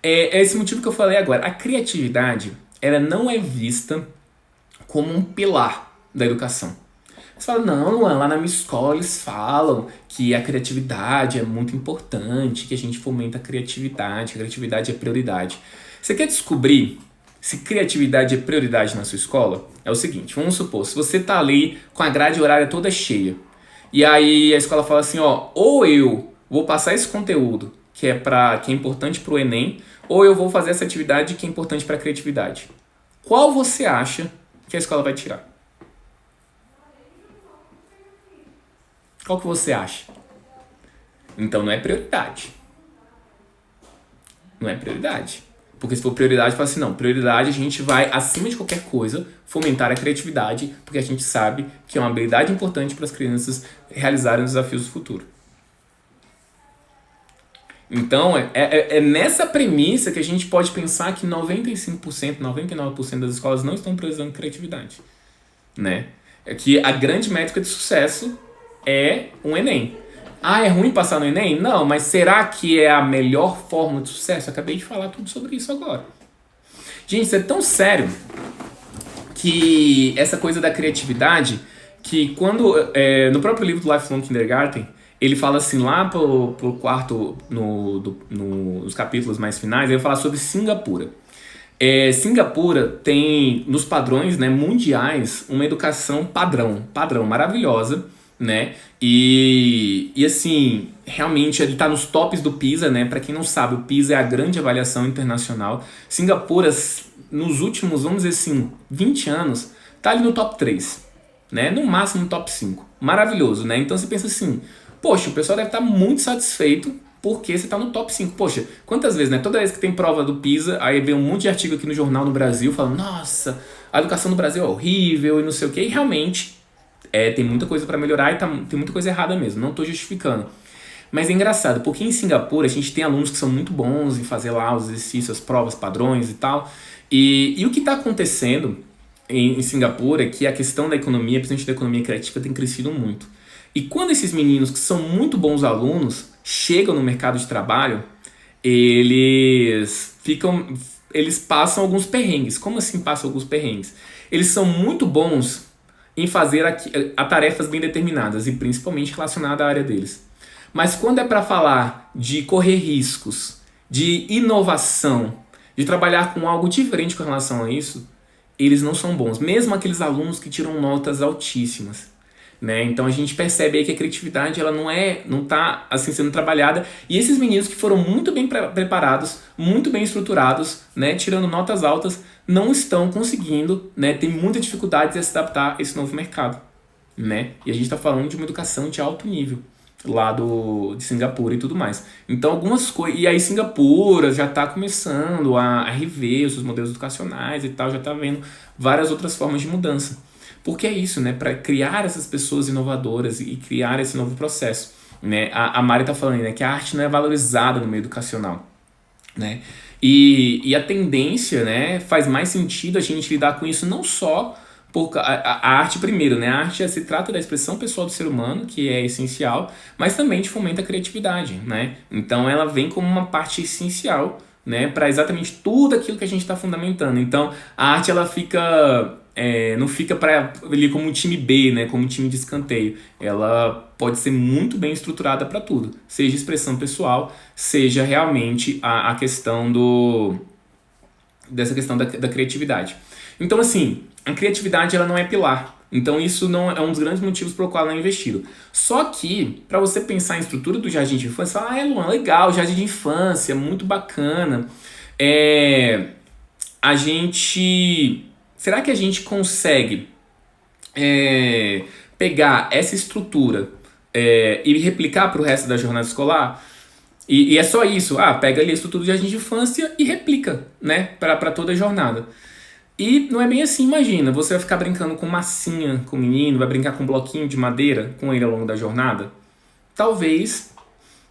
é esse motivo que eu falei agora. A criatividade, ela não é vista como um pilar da educação. Você fala, não, Luan, lá na minha escola eles falam que a criatividade é muito importante, que a gente fomenta a criatividade é prioridade. Você quer descobrir se criatividade é prioridade na sua escola? É o seguinte, vamos supor, se você tá ali com a grade horária toda cheia, e aí a escola fala assim, ó, ou eu vou passar esse conteúdo que é importante para o Enem, ou eu vou fazer essa atividade que é importante para a criatividade. Qual você acha que a escola vai tirar? Qual que você acha? Então não é prioridade. Não é prioridade. Porque se for prioridade, fala assim, não, prioridade a gente vai, acima de qualquer coisa, fomentar a criatividade, porque a gente sabe que é uma habilidade importante para as crianças realizarem os desafios do futuro. Então, é nessa premissa que a gente pode pensar que 95%, 99% das escolas não estão priorizando criatividade. Né? É que a grande métrica de sucesso é um Enem. Ah, é ruim passar no Enem? Não, mas será que é a melhor forma de sucesso? Eu acabei de falar tudo sobre isso agora. Gente, isso é tão sério que essa coisa da criatividade, que quando, no próprio livro do Lifelong Kindergarten, ele fala assim, lá pro quarto, nos capítulos mais finais, ele vai falar sobre Singapura. Singapura tem, nos padrões, né, mundiais, uma educação padrão maravilhosa, né? E assim, realmente ele está nos tops do PISA, né? Para quem não sabe, o PISA é a grande avaliação internacional. Singapura, nos últimos, vamos dizer assim, 20 anos, tá ali no top 3, né? No máximo no top 5. Maravilhoso, né? Então você pensa assim, poxa, o pessoal deve estar muito satisfeito porque você está no top 5. Poxa, quantas vezes, né? Toda vez que tem prova do PISA, aí vem um monte de artigo aqui no jornal no Brasil falando, nossa, a educação no Brasil é horrível e não sei o quê. E realmente, tem muita coisa para melhorar e tem muita coisa errada mesmo. Não estou justificando. Mas é engraçado, porque em Singapura a gente tem alunos que são muito bons em fazer lá os exercícios, as provas, padrões e tal. E o que está acontecendo em Singapura é que a questão da economia, principalmente da economia criativa, tem crescido muito. E quando esses meninos que são muito bons alunos chegam no mercado de trabalho, eles passam alguns perrengues. Como assim passam alguns perrengues? Eles são muito bons em fazer a tarefas bem determinadas e principalmente relacionadas à área deles. Mas quando é para falar de correr riscos, de inovação, de trabalhar com algo diferente com relação a isso, eles não são bons. Mesmo aqueles alunos que tiram notas altíssimas. Né? Então a gente percebe aí que a criatividade ela não tá assim sendo trabalhada, e esses meninos que foram muito bem preparados, muito bem estruturados, né, tirando notas altas, não estão conseguindo, né, tem muita dificuldade de se adaptar a esse novo mercado, né? E a gente está falando de uma educação de alto nível lá de Singapura e tudo mais. Então algumas coisas, e aí Singapura já está começando a rever os seus modelos educacionais e tal, já está vendo várias outras formas de mudança. Porque é isso, né? Para criar essas pessoas inovadoras e criar esse novo processo. Né? A Mari está falando, né, que a arte não é valorizada no meio educacional. Né? E a tendência, né, faz mais sentido a gente lidar com isso não só por a arte primeiro, né? A arte se trata da expressão pessoal do ser humano, que é essencial, mas também de fomenta a criatividade, né? Então ela vem como uma parte essencial, né, para exatamente tudo aquilo que a gente está fundamentando. Então a arte ela fica não fica para ali como um time B, né, como um time de escanteio. Ela pode ser muito bem estruturada para tudo, seja expressão pessoal, seja realmente a questão dessa questão da criatividade. Então assim, a criatividade ela não é pilar. Então isso não é um dos grandes motivos pelo qual ela é investido. Só que, para você pensar em estrutura do jardim de infância, você fala, Luan, legal, jardim de infância, muito bacana. A gente... Será que a gente consegue pegar essa estrutura e replicar para o resto da jornada escolar? E é só isso. Pega ali a estrutura do jardim de infância e replica, né, para toda a jornada. E não é bem assim, imagina. Você vai ficar brincando com massinha com o menino, vai brincar com um bloquinho de madeira com ele ao longo da jornada? Talvez,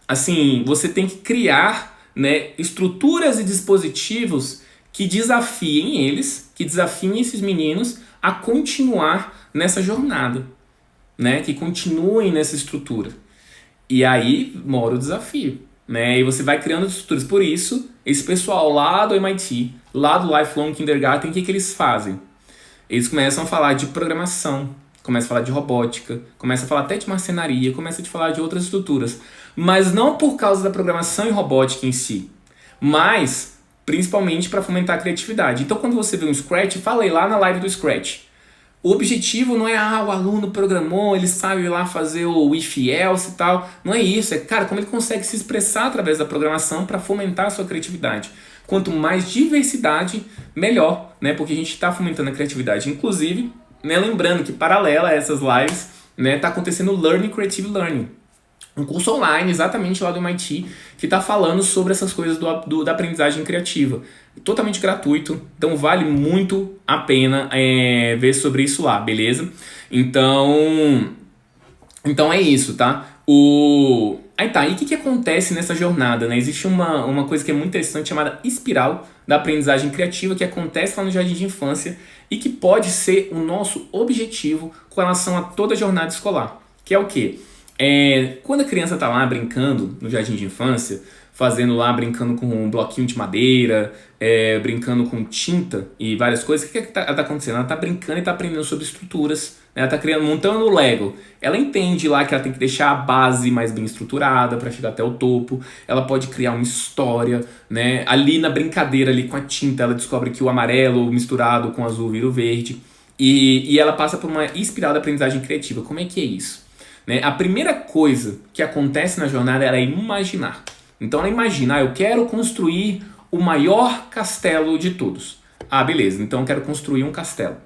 assim, você tem que criar, né, estruturas e dispositivos que desafiem eles, que desafiem esses meninos a continuar nessa jornada, né? Que continuem nessa estrutura. E aí mora o desafio, né? E você vai criando estruturas. Por isso, esse pessoal lá do MIT, lá do Lifelong Kindergarten, o que eles fazem? Eles começam a falar de programação, começam a falar de robótica, começam a falar até de marcenaria, começam a falar de outras estruturas. Mas não por causa da programação e robótica em si, mas principalmente para fomentar a criatividade. Então, quando você vê um Scratch, falei lá na live do Scratch, o objetivo não é, o aluno programou, ele sabe lá fazer o if else e tal. Não é isso, é, cara, como ele consegue se expressar através da programação para fomentar a sua criatividade. Quanto mais diversidade, melhor, né? Porque a gente está fomentando a criatividade. Inclusive, né, lembrando que paralela a essas lives, né, tá acontecendo o Learning Creative Learning. Um curso online, exatamente lá do MIT, que está falando sobre essas coisas da aprendizagem criativa. Totalmente gratuito, então vale muito a pena ver sobre isso lá, beleza? Então é isso, tá? Aí tá, e o que acontece nessa jornada, né? Existe uma coisa que é muito interessante chamada espiral da aprendizagem criativa que acontece lá no jardim de infância e que pode ser o nosso objetivo com relação a toda a jornada escolar, que é o quê? Quando a criança tá lá brincando no jardim de infância, brincando com um bloquinho de madeira, brincando com tinta e várias coisas, o que tá acontecendo? Ela tá brincando e tá aprendendo sobre estruturas, né? Ela tá montando o Lego. Ela entende lá que ela tem que deixar a base mais bem estruturada para chegar até o topo. Ela pode criar uma história, né? Ali na brincadeira ali com a tinta, ela descobre que o amarelo misturado com o azul vira o verde. E ela passa por uma espiral da aprendizagem criativa. Como é que é isso? Né? A primeira coisa que acontece na jornada é imaginar. Então ela imagina, eu quero construir o maior castelo de todos. Beleza, então eu quero construir um castelo.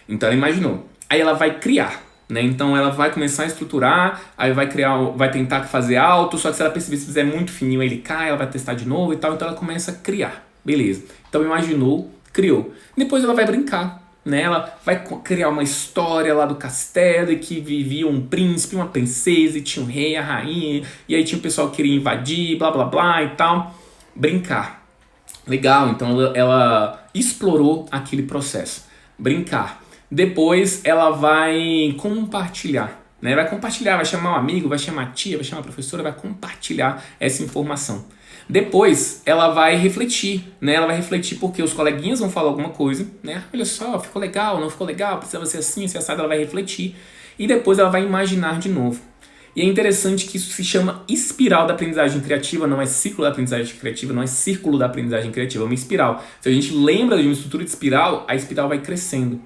Então ela imaginou. Aí ela vai criar, né? Então ela vai começar a estruturar, aí vai tentar fazer alto, só que se ela perceber se fizer muito fininho ele cai, ela vai testar de novo e tal, então ela começa a criar. Beleza. Então imaginou, criou. Depois ela vai brincar. Né? Ela vai criar uma história lá do castelo e que vivia um príncipe, uma princesa e tinha um rei, a rainha, e aí tinha o pessoal que queria invadir, blá blá blá e tal. Brincar. Legal, então ela explorou aquele processo. Brincar. Depois ela vai compartilhar. Né? Vai compartilhar, vai chamar um amigo, vai chamar a tia, vai chamar a professora, vai compartilhar essa informação. Depois ela vai refletir, né? Ela vai refletir porque os coleguinhas vão falar alguma coisa, né? Olha só, ficou legal, não ficou legal, precisava ser assim, assim, assado, ela vai refletir. E depois ela vai imaginar de novo. E é interessante que isso se chama espiral da aprendizagem criativa, não é ciclo da aprendizagem criativa, não é círculo da aprendizagem criativa, é uma espiral. Se a gente lembra de uma estrutura de espiral, a espiral vai crescendo.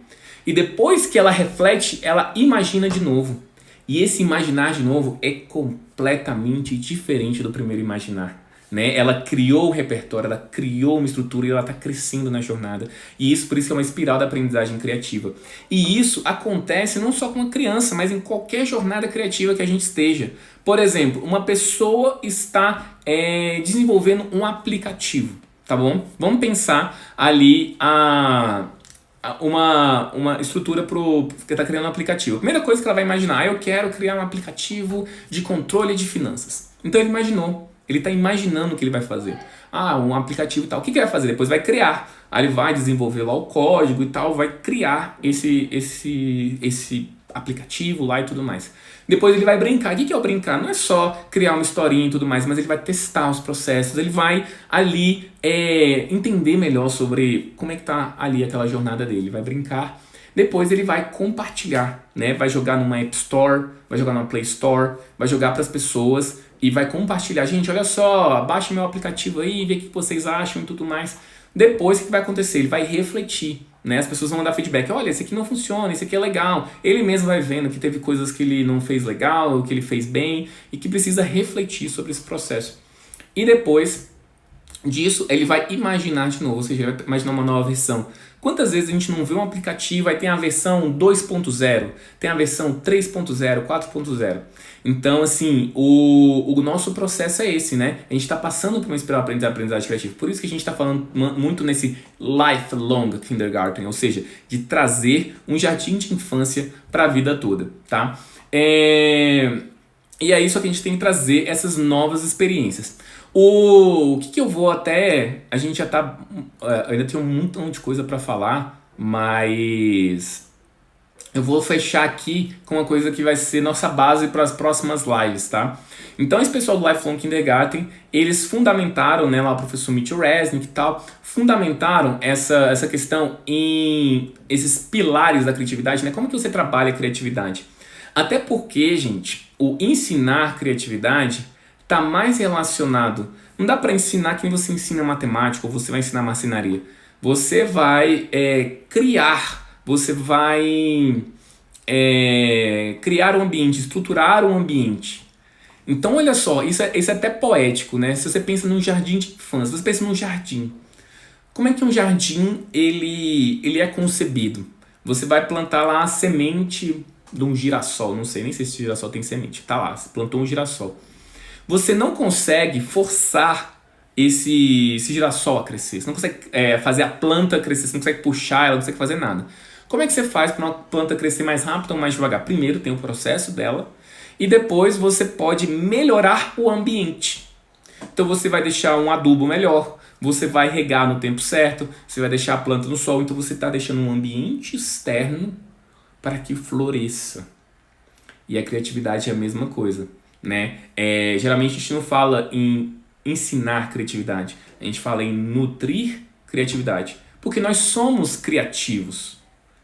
E depois que ela reflete, ela imagina de novo. E esse imaginar de novo é completamente diferente do primeiro imaginar. Né? Ela criou o repertório, ela criou uma estrutura e ela está crescendo na jornada. E isso, por isso que é uma espiral da aprendizagem criativa. E isso acontece não só com a criança, mas em qualquer jornada criativa que a gente esteja. Por exemplo, uma pessoa está desenvolvendo um aplicativo, tá bom? Vamos pensar ali uma estrutura que está criando um aplicativo. A primeira coisa que ela vai imaginar, eu quero criar um aplicativo de controle de finanças. Então ele imaginou. Ele está imaginando o que ele vai fazer. Um aplicativo e tal. O que ele vai fazer? Depois vai criar. Aí ele vai desenvolver lá o código e tal, vai criar esse aplicativo lá e tudo mais. Depois ele vai brincar. O que é o brincar? Não é só criar uma historinha e tudo mais, mas ele vai testar os processos. Ele vai ali entender melhor sobre como é que está ali aquela jornada dele. Ele vai brincar. Depois ele vai compartilhar, né? Vai jogar numa App Store, vai jogar numa Play Store, vai jogar para as pessoas e vai compartilhar. Gente, olha só, baixa meu aplicativo aí, vê o que vocês acham e tudo mais. Depois, o que vai acontecer? Ele vai refletir, né? As pessoas vão dar feedback. Olha, esse aqui não funciona, esse aqui é legal. Ele mesmo vai vendo que teve coisas que ele não fez legal, ou que ele fez bem, e que precisa refletir sobre esse processo. E depois disso, ele vai imaginar de novo, ou seja, ele vai imaginar uma nova versão. Quantas vezes a gente não vê um aplicativo, aí tem a versão 2.0, tem a versão 3.0, 4.0. Então, assim, o nosso processo é esse, né? A gente está passando por uma espiral de aprendizagem criativa. Por isso que a gente está falando muito nesse lifelong kindergarten, ou seja, de trazer um jardim de infância para a vida toda, tá? E é isso que a gente tem que trazer essas novas experiências. O que eu vou até... A gente já tá... ainda tem um montão de coisa para falar, mas eu vou fechar aqui com uma coisa que vai ser nossa base para as próximas lives, tá? Então esse pessoal do Lifelong Kindergarten, eles fundamentaram, né, lá o professor Mitchell Resnick e tal, fundamentaram essa questão em esses pilares da criatividade, né? Como que você trabalha a criatividade? Até porque, gente, o ensinar criatividade está mais relacionado. Não dá para ensinar que nem você ensina matemática ou você vai ensinar marcenaria. Você vai criar, você vai criar um ambiente, estruturar um ambiente. Então, olha só, isso é até poético, né? Se você pensa num jardim de infância, você pensa num jardim. Como é que um jardim ele é concebido? Você vai plantar lá a semente de um girassol. Não sei nem se esse girassol tem semente. Tá lá, você plantou um girassol. Você não consegue forçar esse girassol a crescer. Você não consegue fazer a planta crescer, você não consegue puxar ela, não consegue fazer nada. Como é que você faz para uma planta crescer mais rápido ou mais devagar? Primeiro tem o processo dela e depois você pode melhorar o ambiente. Então você vai deixar um adubo melhor, você vai regar no tempo certo, você vai deixar a planta no sol, então você está deixando um ambiente externo para que floresça. E a criatividade é a mesma coisa. Né? Geralmente a gente não fala em ensinar criatividade, a gente fala em nutrir criatividade, porque nós somos criativos,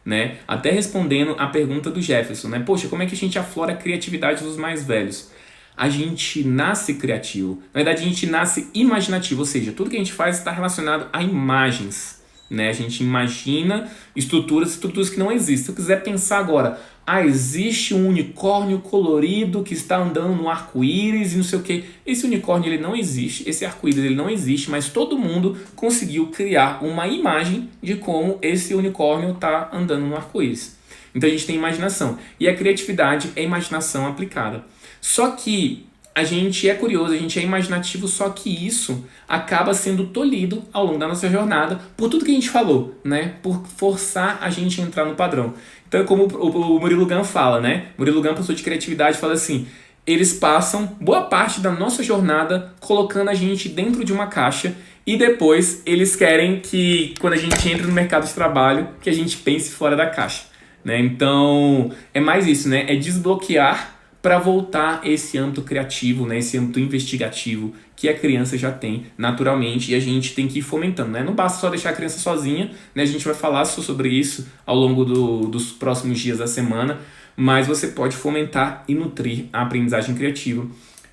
né? Até respondendo a pergunta do Jefferson, né? Poxa, como é que a gente aflora a criatividade dos mais velhos? A gente nasce criativo, na verdade a gente nasce imaginativo, ou seja, tudo que a gente faz está relacionado a imagens, né? A gente imagina estruturas que não existem. Se eu quiser pensar agora, existe um unicórnio colorido que está andando no arco-íris e não sei o que. Esse unicórnio ele não existe, esse arco-íris ele não existe, mas todo mundo conseguiu criar uma imagem de como esse unicórnio está andando no arco-íris. Então a gente tem imaginação. E a criatividade é imaginação aplicada. Só que a gente é curioso, a gente é imaginativo, só que isso acaba sendo tolhido ao longo da nossa jornada por tudo que a gente falou, né? Por forçar a gente a entrar no padrão. Então é como o Murilo Gun fala, né? Murilo Gun, professor de criatividade, fala assim: eles passam boa parte da nossa jornada colocando a gente dentro de uma caixa e depois eles querem que, quando a gente entra no mercado de trabalho, que a gente pense fora da caixa, né? Então é mais isso, né? É desbloquear para voltar esse âmbito criativo, né? Esse âmbito investigativo que a criança já tem naturalmente e a gente tem que ir fomentando, né? Não basta só deixar a criança sozinha, né? A gente vai falar sobre isso ao longo dos próximos dias da semana, mas você pode fomentar e nutrir a aprendizagem criativa.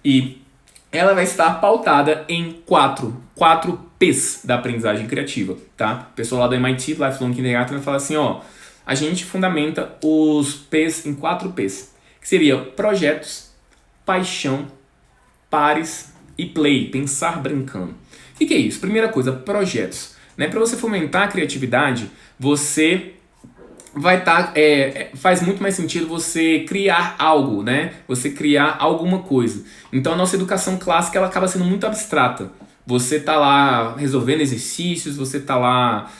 E ela vai estar pautada em quatro P's da aprendizagem criativa, tá? O pessoal lá do MIT, Lifelong Kindergarten, vai falar assim, ó, a gente fundamenta os P's em 4 P's, que seria projetos, paixão, pares e play, pensar brincando. O que é isso? Primeira coisa, projetos. Né? Para você fomentar a criatividade, você vai estar... faz muito mais sentido você criar algo, né? Você criar alguma coisa. Então a nossa educação clássica ela acaba sendo muito abstrata. Você tá lá resolvendo exercícios, você tá lá...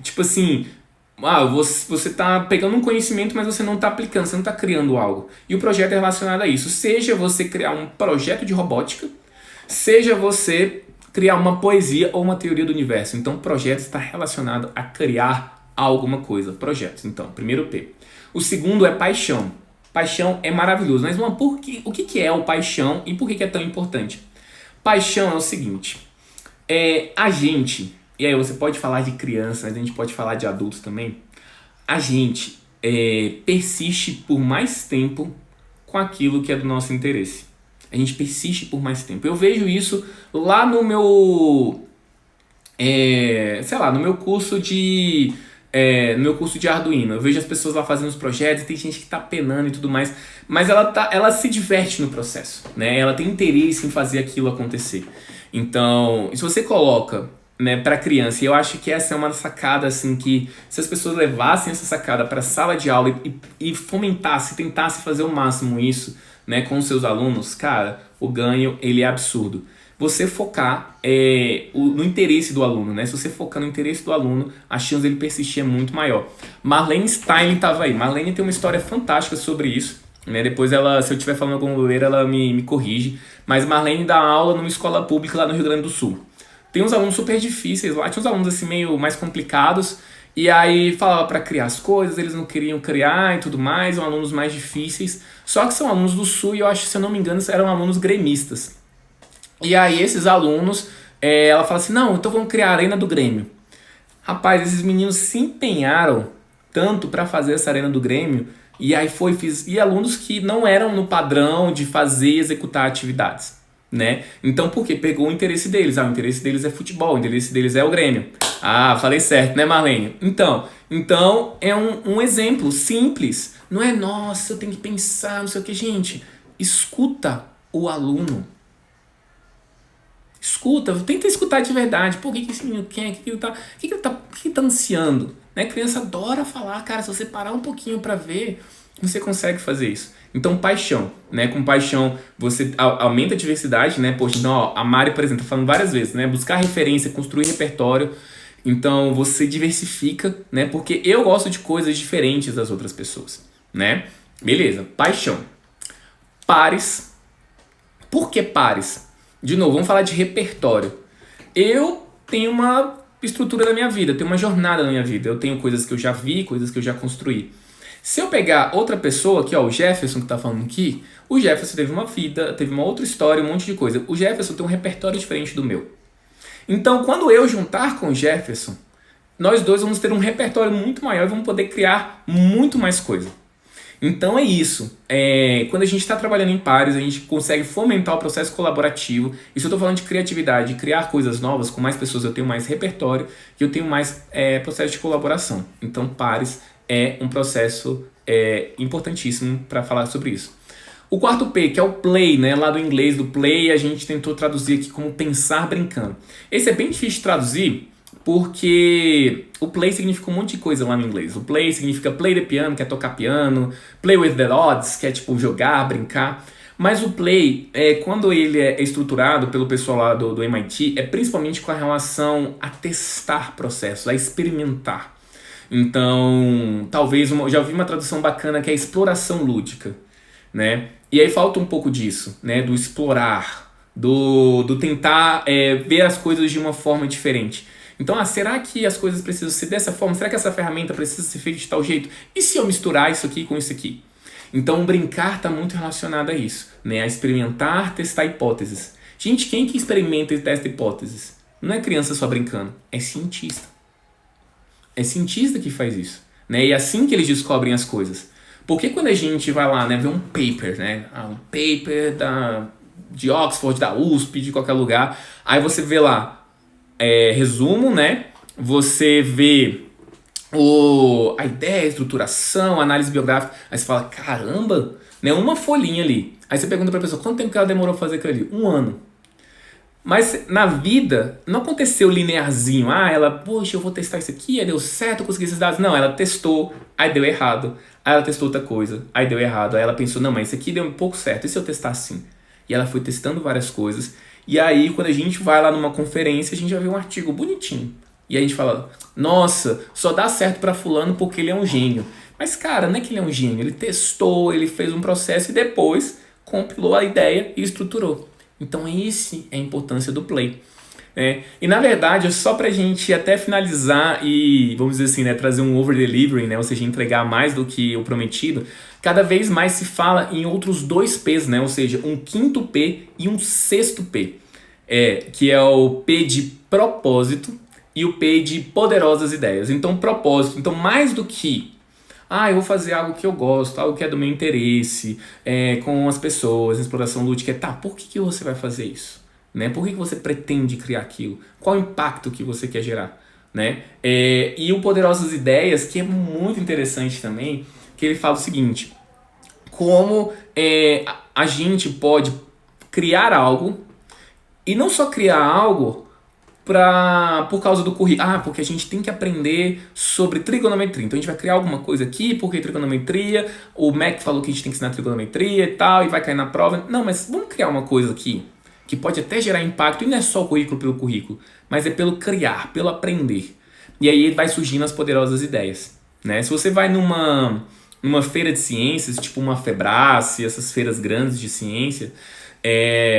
tipo assim... você tá pegando um conhecimento, mas você não tá aplicando, você não tá criando algo. E o projeto é relacionado a isso. Seja você criar um projeto de robótica, seja você criar uma poesia ou uma teoria do universo. Então, projeto está relacionado a criar alguma coisa. Projetos, então, primeiro P. O segundo é paixão. Paixão é maravilhoso, mas o que é o paixão e por que é tão importante? Paixão é o seguinte, a gente, e aí você pode falar de criança, mas a gente pode falar de adultos também, a gente persiste por mais tempo com aquilo que é do nosso interesse. A gente persiste por mais tempo. Eu vejo isso lá no meu, no meu curso de Arduino. Eu vejo as pessoas lá fazendo os projetos, tem gente que tá penando e tudo mais, mas ela se diverte no processo, né? Ela tem interesse em fazer aquilo acontecer. Então, se você coloca, né, para criança, e eu acho que essa é uma sacada assim que se as pessoas levassem essa sacada para a sala de aula e fomentassem, tentassem fazer o máximo isso, né, com os seus alunos, cara, o ganho ele é absurdo. Você focar no interesse do aluno, né? Se você focar no interesse do aluno, a chance dele persistir é muito maior. Marlene Stein estava aí. Marlene tem uma história fantástica sobre isso, né? Depois ela, se eu estiver falando alguma bobeira, ela me corrige. Mas Marlene dá aula numa escola pública lá no Rio Grande do Sul. Tem uns alunos super difíceis lá, tinha uns alunos assim meio mais complicados, e aí falava para criar as coisas, eles não queriam criar e tudo mais, são alunos mais difíceis, só que são alunos do Sul e eu acho, se eu não me engano, eram alunos gremistas. E aí esses alunos, ela fala assim, não, então vamos criar a Arena do Grêmio. Rapaz, esses meninos se empenharam tanto para fazer essa Arena do Grêmio, e aí e alunos que não eram no padrão de fazer e executar atividades. Né? Então, por quê? Pegou o interesse deles. O interesse deles é futebol, o interesse deles é o Grêmio. Falei certo, né, Marlene? Então é um exemplo simples. Não é, nossa, eu tenho que pensar, não sei o que. Gente, escuta o aluno. Escuta, tenta escutar de verdade. Pô, o que esse menino quer? O que ele tá ansiando? Né? A criança adora falar, cara, se você parar um pouquinho pra ver, você consegue fazer isso. Então, paixão, né? Com paixão, você aumenta a diversidade, né? Poxa, então, ó, a Mari, por exemplo, tá falando várias vezes, né? Buscar referência, construir repertório. Então, você diversifica, né? Porque eu gosto de coisas diferentes das outras pessoas, né? Beleza, paixão. Pares. Por que pares? De novo, vamos falar de repertório. Eu tenho uma estrutura da minha vida, eu tenho uma jornada na minha vida. Eu tenho coisas que eu já vi, coisas que eu já construí. Se eu pegar outra pessoa, aqui ó, o Jefferson que tá falando aqui, o Jefferson teve uma vida, teve uma outra história, um monte de coisa. O Jefferson tem um repertório diferente do meu. Então, quando eu juntar com o Jefferson, nós dois vamos ter um repertório muito maior e vamos poder criar muito mais coisa. Então é isso. Quando a gente está trabalhando em pares, a gente consegue fomentar o processo colaborativo. E se eu estou falando de criatividade, criar coisas novas, com mais pessoas eu tenho mais repertório e eu tenho mais processo de colaboração. Então pares é um processo importantíssimo para falar sobre isso. O quarto P, que é o play, né? Lá do inglês, do play, a gente tentou traduzir aqui como pensar brincando. Esse é bem difícil de traduzir, porque o play significa um monte de coisa lá no inglês. O play significa play the piano, que é tocar piano, play with the odds, que é tipo jogar, brincar. Mas o play, quando ele é estruturado pelo pessoal lá do MIT, é principalmente com a relação a testar processos, a experimentar. Então, talvez, já ouvi uma tradução bacana que é exploração lúdica, né? E aí falta um pouco disso, né? Do explorar, do tentar ver as coisas de uma forma diferente. Então, será que as coisas precisam ser dessa forma? Será que essa ferramenta precisa ser feita de tal jeito? E se eu misturar isso aqui com isso aqui? Então, brincar está muito relacionado a isso, né? A experimentar, testar hipóteses. Gente, quem que experimenta e testa hipóteses? Não é criança só brincando, é cientista. É cientista que faz isso, né? E é assim que eles descobrem as coisas. Porque quando a gente vai lá, né, ver um paper, né? Um paper de Oxford, da USP, de qualquer lugar, aí você vê lá, resumo, né? Você vê a ideia, a estruturação, a análise biográfica, aí você fala, caramba, né? Uma folhinha ali. Aí você pergunta pra pessoa, quanto tempo que ela demorou pra fazer aquilo ali? 1 ano. Mas na vida, não aconteceu linearzinho. Ela, poxa, eu vou testar isso aqui, aí deu certo, eu consegui esses dados. Não, ela testou, aí deu errado. Aí ela testou outra coisa, aí deu errado. Aí ela pensou, não, mas isso aqui deu um pouco certo, e se eu testar assim? E ela foi testando várias coisas. E aí, quando a gente vai lá numa conferência, a gente já vê um artigo bonitinho. E a gente fala, nossa, só dá certo pra fulano porque ele é um gênio. Mas, cara, não é que ele é um gênio. Ele testou, ele fez um processo e depois compilou a ideia e estruturou. Então, esse é a importância do play. E na verdade, só pra gente até finalizar e, vamos dizer assim, né, trazer um over-delivery, né, ou seja, entregar mais do que o prometido, cada vez mais se fala em outros 2 P's, né, ou seja, um 5º P e um 6º P, que é o P de propósito e o P de poderosas ideias. Então, propósito. Então, mais do que eu vou fazer algo que eu gosto, algo que é do meu interesse, com as pessoas, exploração lúdica. Por que você vai fazer isso? Né? Por que você pretende criar aquilo? Qual o impacto que você quer gerar? Né? E o Poderosas Ideias, que é muito interessante também, que ele fala o seguinte, como a gente pode criar algo, e não só criar algo por causa do currículo. Porque a gente tem que aprender sobre trigonometria. Então a gente vai criar alguma coisa aqui, porque trigonometria, o MEC falou que a gente tem que ensinar trigonometria e tal, e vai cair na prova. Não, mas vamos criar uma coisa aqui, que pode até gerar impacto, e não é só o currículo pelo currículo, mas é pelo criar, pelo aprender. E aí vai surgindo as poderosas ideias. Né? Se você vai numa feira de ciências, tipo uma Febrace, essas feiras grandes de ciência,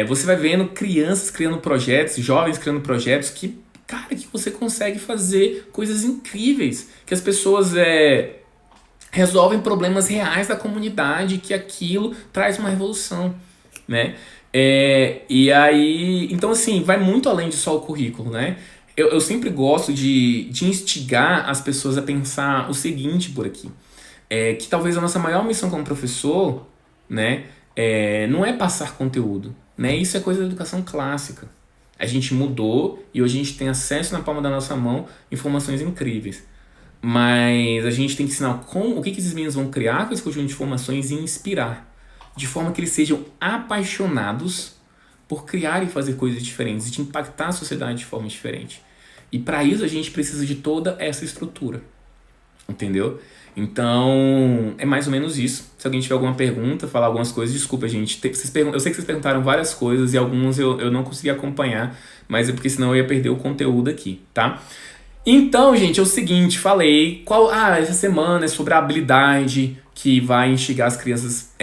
você vai vendo crianças criando projetos, jovens criando projetos que você consegue fazer coisas incríveis, que as pessoas resolvem problemas reais da comunidade, que aquilo traz uma revolução, né? E aí, então assim, vai muito além de só o currículo, né? Eu sempre gosto de instigar as pessoas a pensar o seguinte por aqui, que talvez a nossa maior missão como professor, né, não é passar conteúdo, né? Isso é coisa da educação clássica. A gente mudou e hoje a gente tem acesso na palma da nossa mão informações incríveis. Mas a gente tem que ensinar o que esses meninos vão criar com esse conjunto de informações e inspirar. De forma que eles sejam apaixonados por criar e fazer coisas diferentes e de impactar a sociedade de forma diferente. E para isso a gente precisa de toda essa estrutura. Entendeu? Então, é mais ou menos isso. Se alguém tiver alguma pergunta, falar algumas coisas, desculpa, gente. Eu sei que vocês perguntaram várias coisas e algumas eu não consegui acompanhar, mas é porque senão eu ia perder o conteúdo aqui, tá? Então, gente, é o seguinte, falei, essa semana é sobre a habilidade que vai instigar as crianças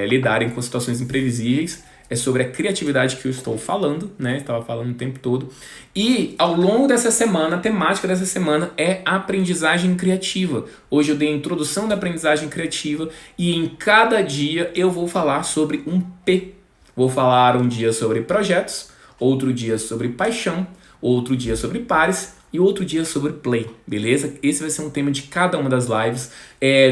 lidarem com situações imprevisíveis. É sobre a criatividade que eu estou falando, né? Estava falando o tempo todo. E ao longo dessa semana, a temática dessa semana é a aprendizagem criativa. Hoje eu dei a introdução da aprendizagem criativa e em cada dia eu vou falar sobre um P. Vou falar um dia sobre projetos, outro dia sobre paixão, outro dia sobre pares e outro dia sobre play, beleza? Esse vai ser um tema de cada uma das lives.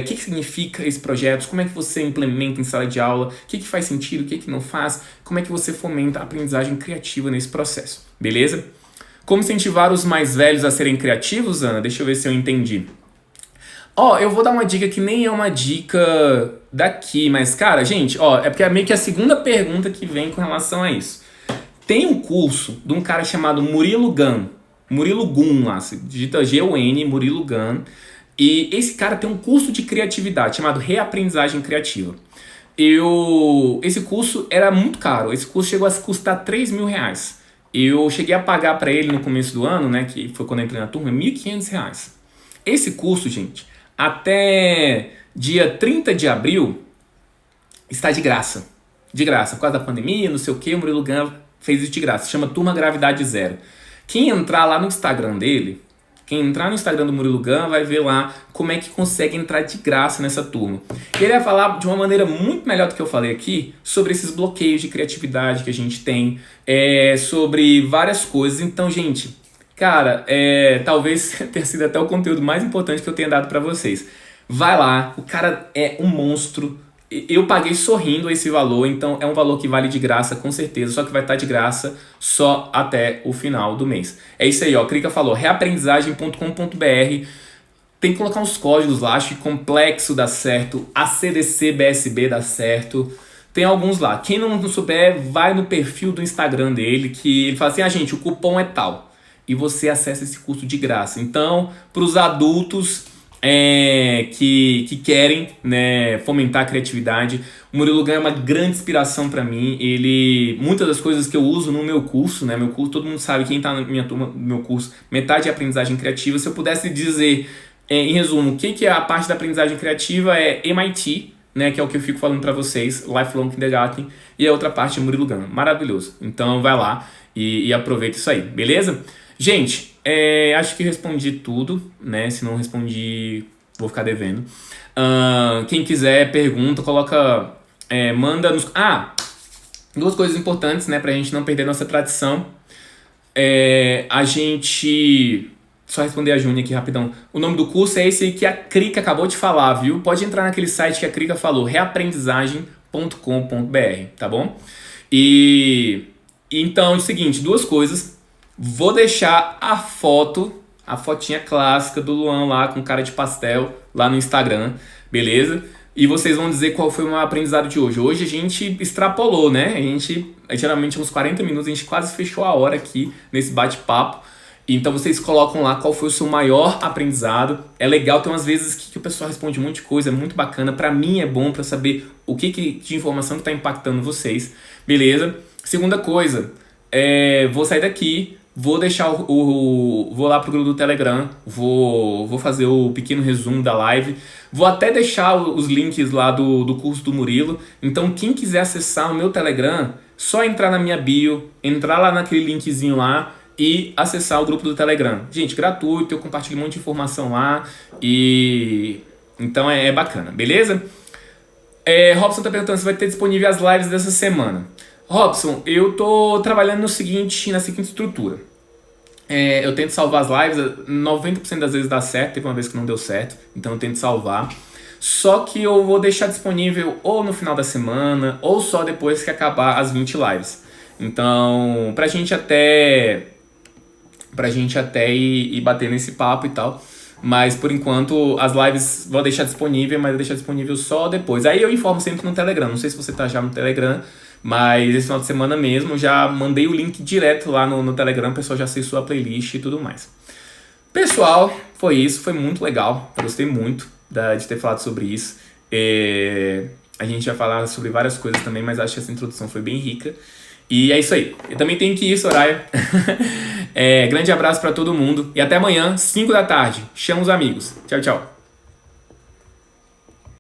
O que significa esse projeto? Como é que você implementa em sala de aula? O que faz sentido? O que não faz? Como é que você fomenta a aprendizagem criativa nesse processo, beleza? Como incentivar os mais velhos a serem criativos, Ana? Deixa eu ver se eu entendi. Eu vou dar uma dica que nem é uma dica daqui, mas, cara, gente, é porque é meio que a segunda pergunta que vem com relação a isso. Tem um curso de um cara chamado Murilo Gun lá, se digita G-U-N, Murilo Gun, e esse cara tem um curso de criatividade chamado Reaprendizagem Criativa. Esse curso era muito caro, esse curso chegou a custar R$3.000. Eu cheguei a pagar para ele no começo do ano, né, que foi quando eu entrei na turma, R$1.500. Esse curso, gente, até dia 30 de abril, está de graça. De graça, por causa da pandemia, não sei o que, o Murilo Gun fez isso de graça, se chama Turma Gravidade Zero. Quem entrar lá no Instagram dele, quem entrar no Instagram do Murilo Gun vai ver lá como é que consegue entrar de graça nessa turma. Ele vai falar de uma maneira muito melhor do que eu falei aqui sobre esses bloqueios de criatividade que a gente tem, sobre várias coisas. Então, gente, Cara, talvez tenha sido até o conteúdo mais importante que eu tenha dado pra vocês. Vai lá, o cara é um monstro. Eu paguei sorrindo esse valor, então é um valor que vale de graça, com certeza, só que vai estar de graça só até o final do mês. É isso aí, ó. Krika falou, reaprendizagem.com.br. Tem que colocar uns códigos lá, acho que Complexo dá certo, ACDC BSB dá certo. Tem alguns lá. Quem não souber, vai no perfil do Instagram dele, que ele fala assim, gente, o cupom é tal. E você acessa esse curso de graça. Então, para os adultos que querem, né, fomentar a criatividade, o Murilo Gun é uma grande inspiração para mim. Muitas das coisas que eu uso no meu curso, né, meu curso, todo mundo sabe, quem está na minha turma, no meu curso, metade é aprendizagem criativa. Se eu pudesse dizer, em resumo, o que é a parte da aprendizagem criativa é MIT, né, que é o que eu fico falando para vocês, Lifelong Kindergarten, e a outra parte é Murilo Gun. Maravilhoso. Então vai lá e aproveita isso aí, beleza? Gente, acho que respondi tudo, né? Se não respondi, vou ficar devendo. Quem quiser, pergunta, coloca, manda nos... Duas coisas importantes, né, pra gente não perder nossa tradição. A gente... Só responder a Júnia aqui rapidão. O nome do curso é esse que a Krika acabou de falar, viu? Pode entrar naquele site que a Krika falou, reaprendizagem.com.br, tá bom? Então é o seguinte, duas coisas. Vou deixar a fotinha clássica do Luan lá com cara de pastel lá no Instagram, beleza? E vocês vão dizer qual foi o meu aprendizado de hoje. Hoje a gente extrapolou, né? Geralmente uns 40 minutos, a gente quase fechou a hora aqui nesse bate-papo. Então vocês colocam lá qual foi o seu maior aprendizado. É legal, tem umas vezes que o pessoal responde um monte de coisa, é muito bacana. Pra mim é bom pra saber o que de informação que tá impactando vocês, beleza? Segunda coisa, vou sair daqui. Vou deixar vou lá pro grupo do Telegram, vou fazer o pequeno resumo da live. Vou até deixar os links lá do curso do Murilo. Então quem quiser acessar o meu Telegram, só entrar na minha bio, entrar lá naquele linkzinho lá e acessar o grupo do Telegram. Gente, gratuito, eu compartilho um monte de informação lá e então é bacana, beleza? Robson tá perguntando se vai ter disponível as lives dessa semana. Robson, eu tô trabalhando na seguinte estrutura. Eu tento salvar as lives, 90% das vezes dá certo, teve uma vez que não deu certo, então eu tento salvar. Só que eu vou deixar disponível ou no final da semana, ou só depois que acabar as 20 lives. Então, pra gente até ir batendo esse papo e tal. Mas por enquanto as lives vou deixar disponível, mas vou deixar disponível só depois. Aí eu informo sempre no Telegram, não sei se você tá já no Telegram. Mas esse final de semana mesmo, já mandei o link direto lá no Telegram, o pessoal já acessou a playlist e tudo mais. Pessoal, foi isso, foi muito legal, gostei muito de ter falado sobre isso. A gente vai falar sobre várias coisas também, mas acho que essa introdução foi bem rica. E é isso aí, eu também tenho que ir, Soraya. Grande abraço pra todo mundo e até amanhã, 5 da tarde. Chama os amigos. Tchau, tchau.